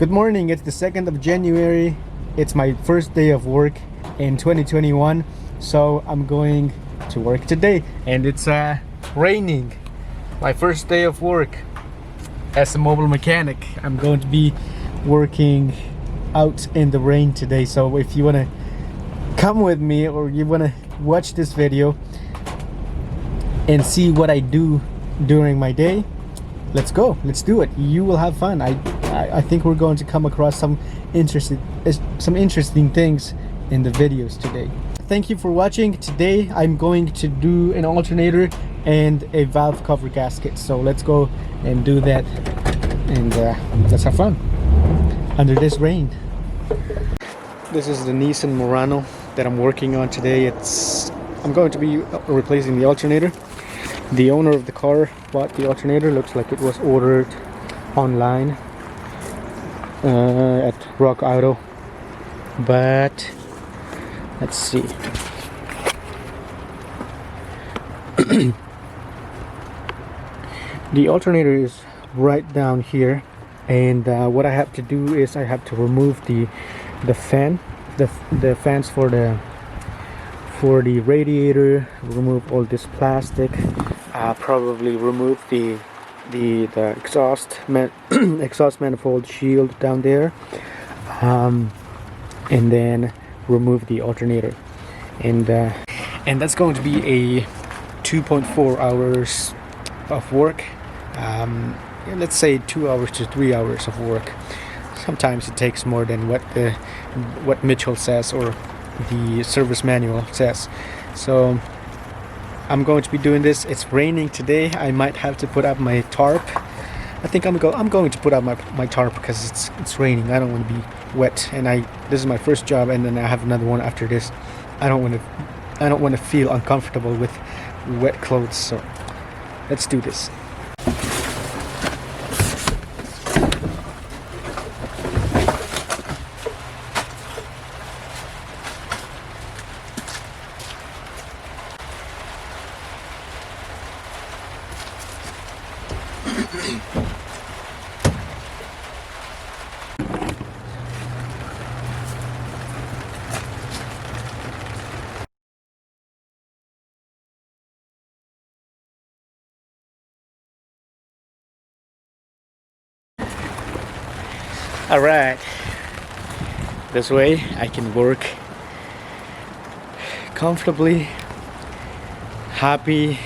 Good morning, it's the 2nd of January. It's my first day of work in 2021. So I'm going to work today and it's raining. My first day of work as a mobile mechanic. I'm going to be working out in the rain today. So if you want to come with me or you want to watch this video and see what I do during my day, let's go, let's do it. You will have fun. I think we're going to come across some interesting things in the videos today. Thank you for watching. Today I'm going to do an alternator and a valve cover gasket. So let's go and do that and let's have fun under this rain. This is the Nissan Murano that I'm working on today. I'm going to be replacing the alternator. The owner of the car bought the alternator. Looks like it was ordered online at Rock Auto, but let's see. The alternator is right down here, and what I have to do is I have to remove the fans for the radiator, remove all this plastic, probably remove the exhaust manifold shield down there, and then remove the alternator, and that's going to be a 2.4 hours of work. Let's say 2 hours to 3 hours of work. Sometimes it takes more than what Mitchell says or the service manual says. So I'm going to be doing this. It's raining today. I might have to put up my tarp. I think I'm going to put up my tarp because it's raining. I don't want to be wet, and this is my first job, and then I have another one after this. I don't want to feel uncomfortable with wet clothes. So let's do this. All right, this way I can work comfortably, happy,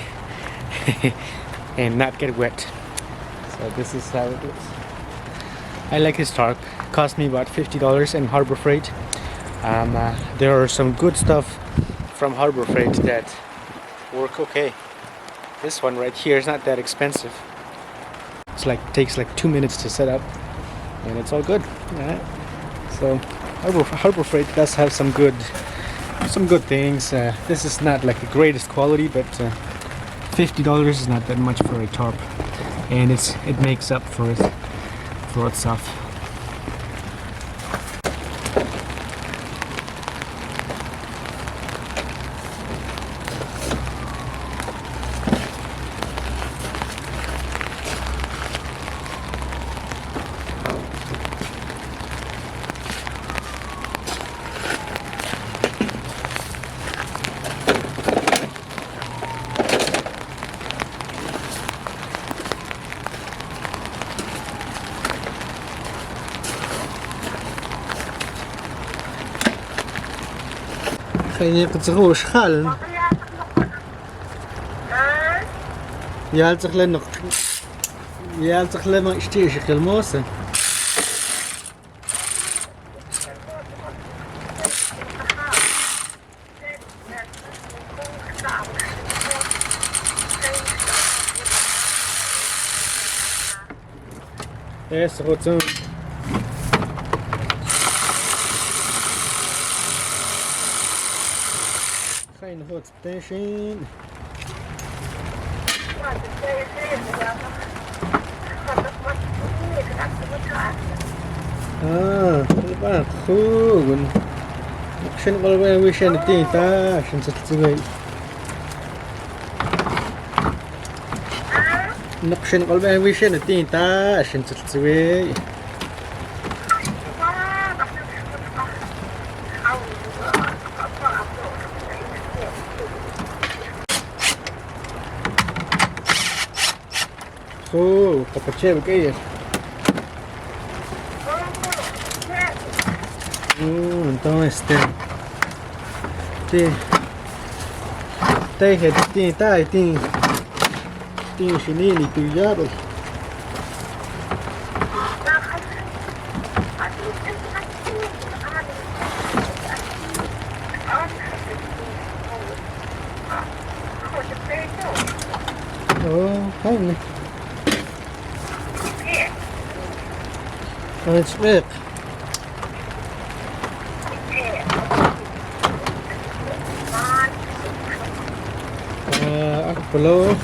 and not get wet. So this is how it looks. I like his tarp. Cost me about $50 in Harbor Freight. There are some good stuff from Harbor Freight that work okay. This one right here is not that expensive. Takes like 2 minutes to set up, and it's all good. Right? So Harbor Freight does have some good things. This is not like the greatest quality, but $50 is not that much for a tarp, and it makes up for itself. Je hebt zich gewoon schalen. Je haalt zich alleen nog. Je haalt zich alleen maar steeds gelmozen. Ja, is goed zo. Geen goed tension. Lepas aku action kalau vision itu action sesuai. نقشن قلبها ويشان الدين تاع شن تلتوي Oh, papache okay. Entonces te head tai tin shinini tuyaro. Oh, fine. Oh, it's red. Hello.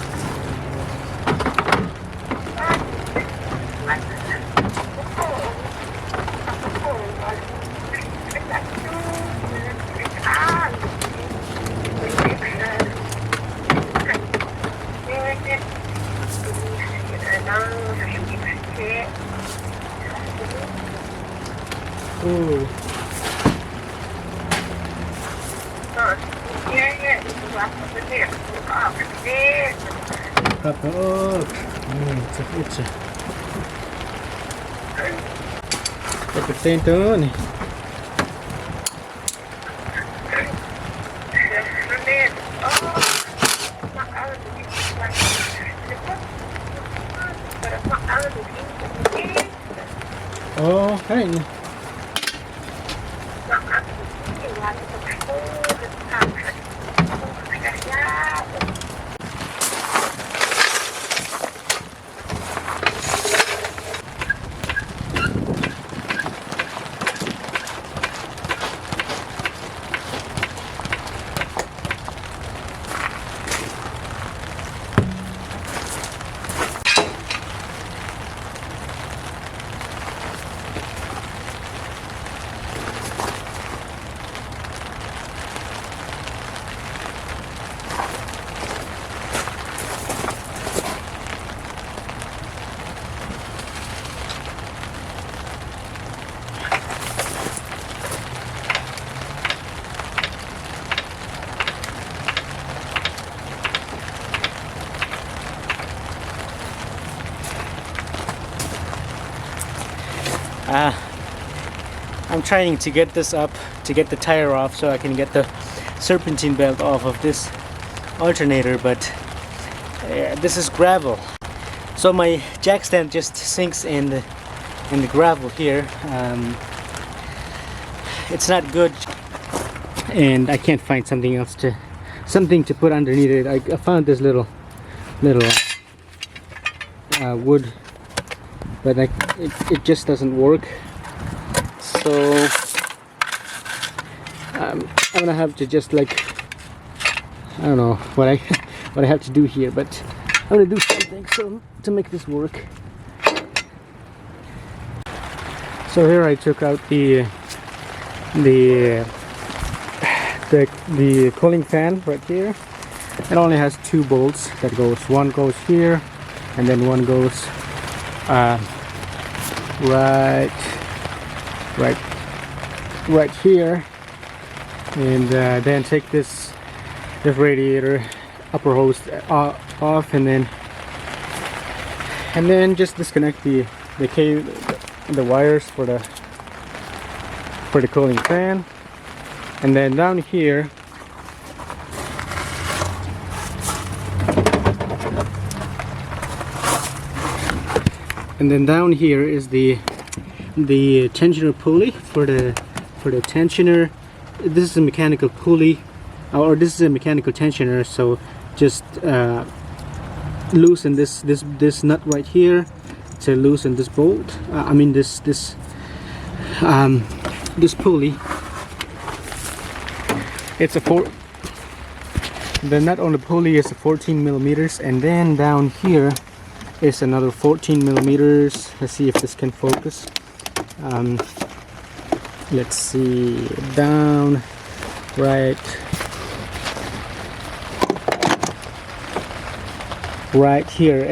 Oh. Kapag it's kapag ito ni. Oh, hey. I'm trying to get this up to get the tire off so I can get the serpentine belt off of this alternator, but this is gravel, so my jack stand just sinks in the gravel here. It's not good, and I can't find something to put underneath it. I found this little wood, but it just doesn't work. So I'm gonna have to just I don't know what I have to do here, but I'm gonna do something to make this work. So here I took out the cooling fan right here. It only has 2 bolts that one goes here, and then one goes right here, and then take this radiator upper hose off, and then just disconnect the wires for the cooling fan, and then down here is the tensioner pulley for the tensioner. This is a mechanical pulley, or this is a mechanical tensioner, so just loosen this nut right here to loosen this bolt. This pulley. It's the nut on the pulley is 14 millimeters, and then down here is another 14 millimeters. Let's see if this can focus. Let's see, down right here,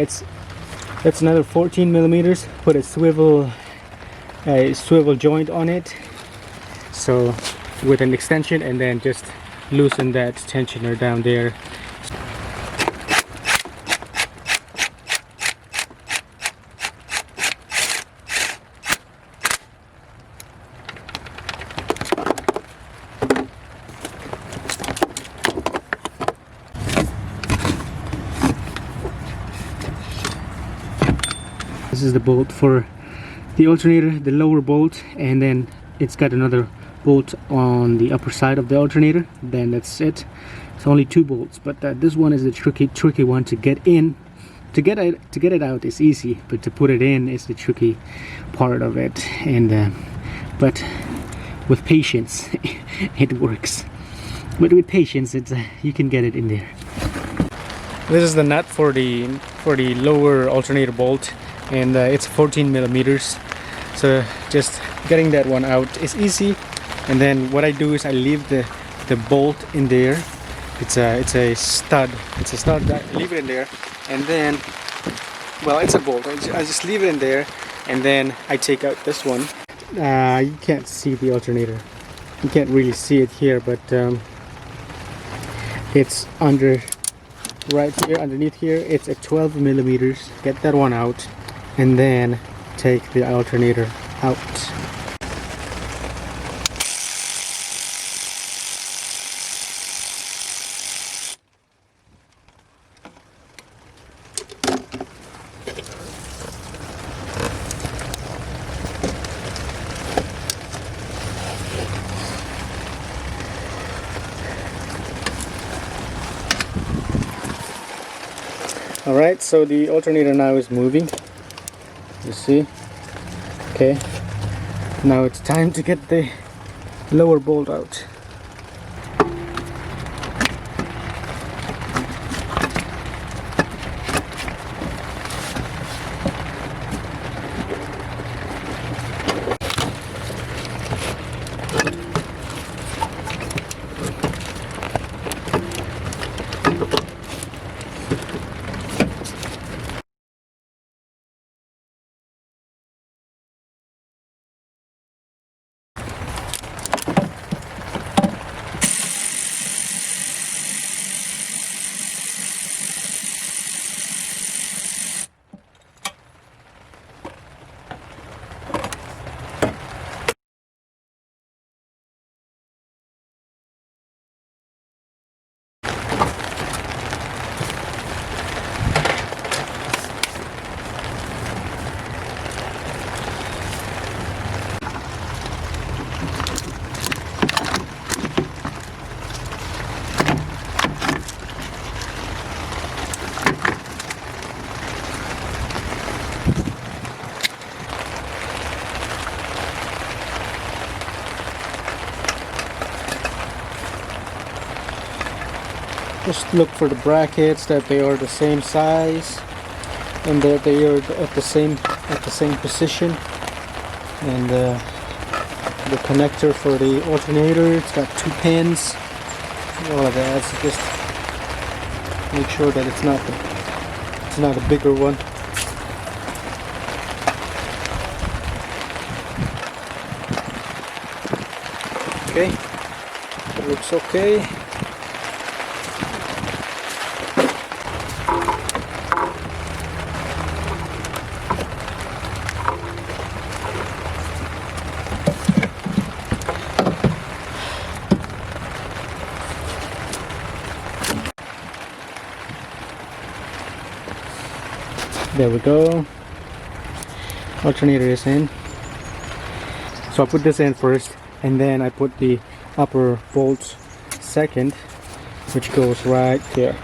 that's another 14 millimeters. Put a swivel joint on it, so with an extension, and then just loosen that tensioner down there. is the bolt for the alternator, the lower bolt, and then it's got another bolt on the upper side of the alternator. Then that's it. It's only 2 bolts, but this one is the tricky one to get in. To get it out is easy, but to put it in is the tricky part of it. And but with patience, it works. But with patience, it's you can get it in there. This is the nut for the lower alternator bolt, and it's 14 millimeters. So just getting that one out is easy. And then what I do is I leave the bolt in there. It's a stud. It's a stud. I leave it in there, and then, well, it's a bolt. I just leave it in there, and then I take out this one. You can't see the alternator. You can't really see it here, but it's under, right here, underneath here. It's at 12 millimeters. Get that one out, and then take the alternator out. Alright, so the alternator now is moving. You see? Okay. Now it's time to get the lower bolt out. Just look for the brackets, that they are the same size and that they are at the same position. And the connector for the alternator, it's got 2 pins. All of that. So just make sure that it's not a bigger one. Okay, it looks okay. There we go. Alternator is in. So I put this in first, and then I put the upper bolt second, which goes right there.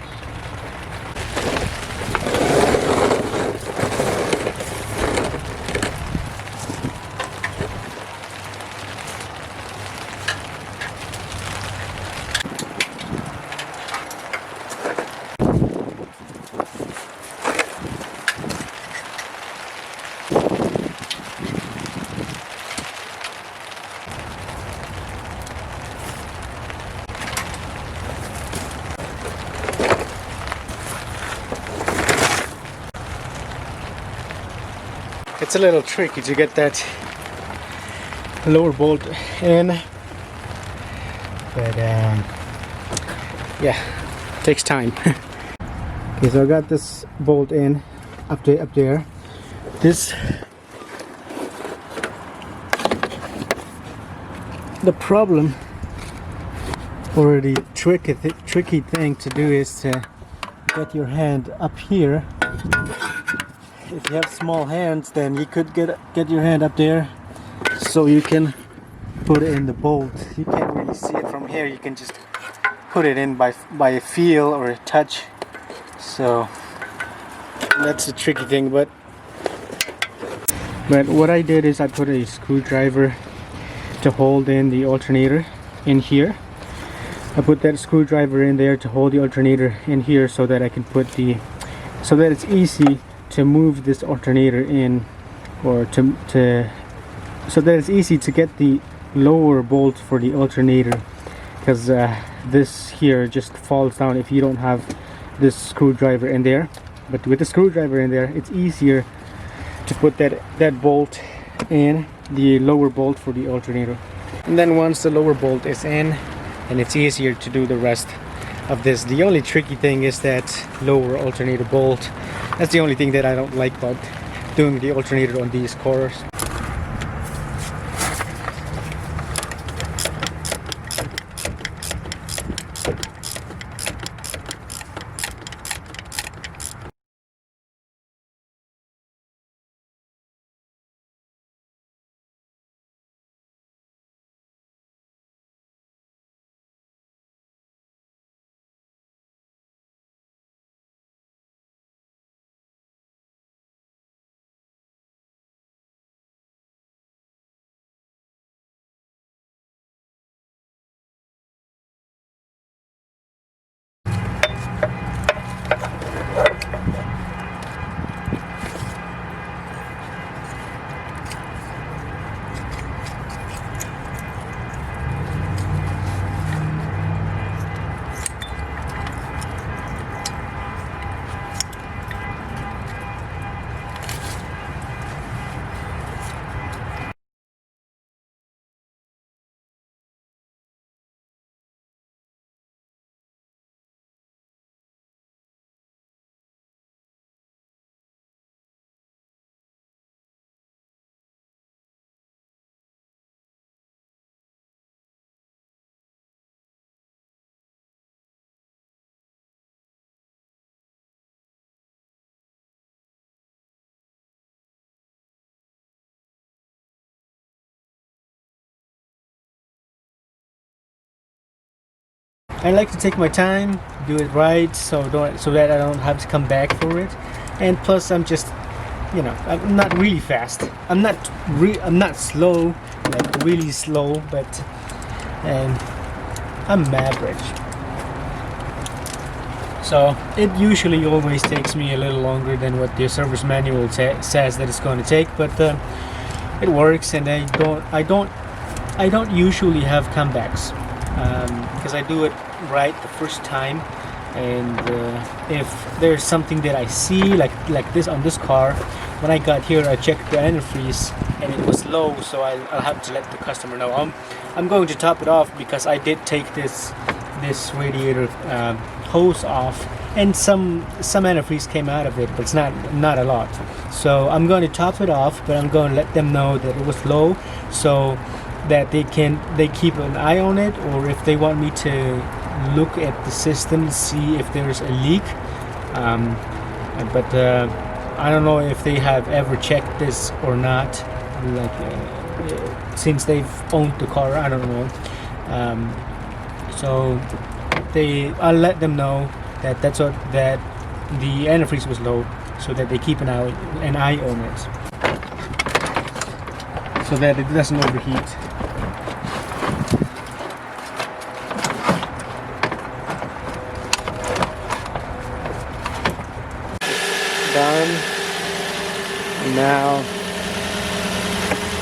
It's a little tricky to get that lower bolt in, but yeah, takes time. Okay, so I got this bolt in up there. The problem, or the tricky thing to do, is to get your hand up here if you have small hands, then you could get your hand up there so you can put it in the bolt. You can't really see it from here. You can just put it in by a feel or a touch. So that's the tricky thing. But what I did is I put a screwdriver to hold in the alternator in here. I put that screwdriver in there to hold the alternator in here so that I can put so that it's easy to move this alternator in, or so that it's easy to get the lower bolt for the alternator, because this here just falls down if you don't have this screwdriver in there. But with the screwdriver in there, it's easier to put that bolt in, the lower bolt for the alternator. And then once the lower bolt is in, and it's easier to do the rest of this. The only tricky thing is that lower alternator bolt. That's the only thing that I don't like about doing the alternator on these cars. I like to take my time, do it right, so that I don't have to come back for it. And plus, I'm just, I'm not really fast. I'm not slow, like really slow, but I'm average. So it usually always takes me a little longer than what the service manual says that it's going to take, but it works, and I don't usually have comebacks. Because I do it right the first time, and if there's something that I see like this on this car, when I got here I checked the antifreeze and it was low, so I'll have to let the customer know. I'm going to top it off because I did take this radiator hose off, and some antifreeze came out of it, but it's not a lot. So I'm going to top it off, but I'm going to let them know that it was low, so that they keep an eye on it, or if they want me to look at the system, see if there's a leak. But I don't know if they have ever checked this or not, since they've owned the car. I don't know. So I'll let them know that that the antifreeze was low, so that they keep an eye on it, so that it doesn't overheat. Done. And now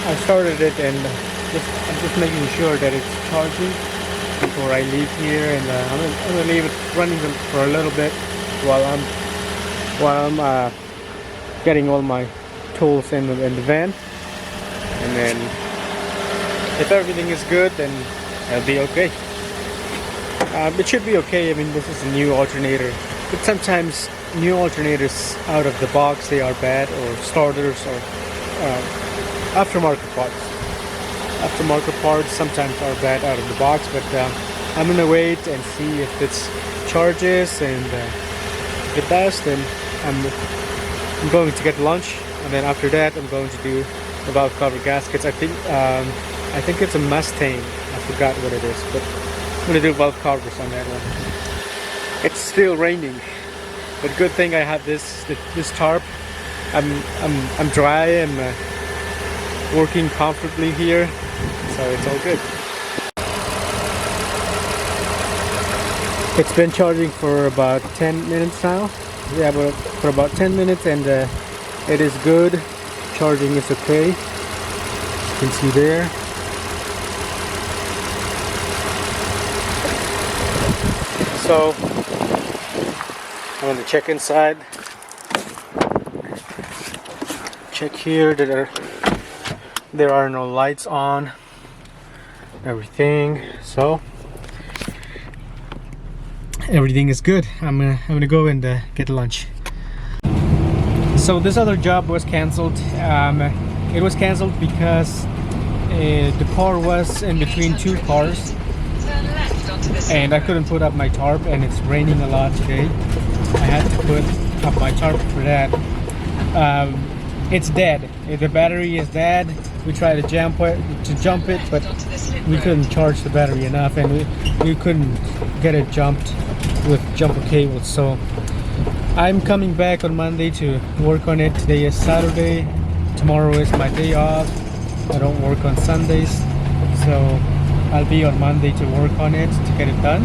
I started it, and I'm just making sure that it's charging before I leave here, and I'm gonna leave it running for a little bit while I'm getting all my tools in the van, and then if everything is good, then it'll be okay. It should be okay. I mean, this is a new alternator, but sometimes new alternators out of the box, they are bad, or starters, or aftermarket parts sometimes are bad out of the box. But I'm gonna wait and see if it charges, and if it does, then I'm going to get lunch, and then after that I'm going to do the valve cover gaskets. I think it's a Mustang. I forgot what it is, but I'm gonna do valve covers on that one. It's still raining, but good thing I have this tarp. I'm dry. I'm working comfortably here, so it's all good. It's been charging for about 10 minutes now. Yeah, but for about 10 minutes, and it is good. Charging is okay. You can see there. So I'm going to check inside. Check here that there are no lights on. Everything. So everything is good. I'm gonna go and get lunch. So this other job was cancelled. It was cancelled because the car was in between two cars, and I couldn't put up my tarp, and it's raining a lot today. I had to put up my tarp for that. It's dead. The battery is dead. We tried to jump it, but we couldn't charge the battery enough, and we couldn't get it jumped with jumper cables. So I'm coming back on Monday to work on it. Today is Saturday. Tomorrow is my day off. I don't work on Sundays, so I'll be on Monday to work on it to get it done.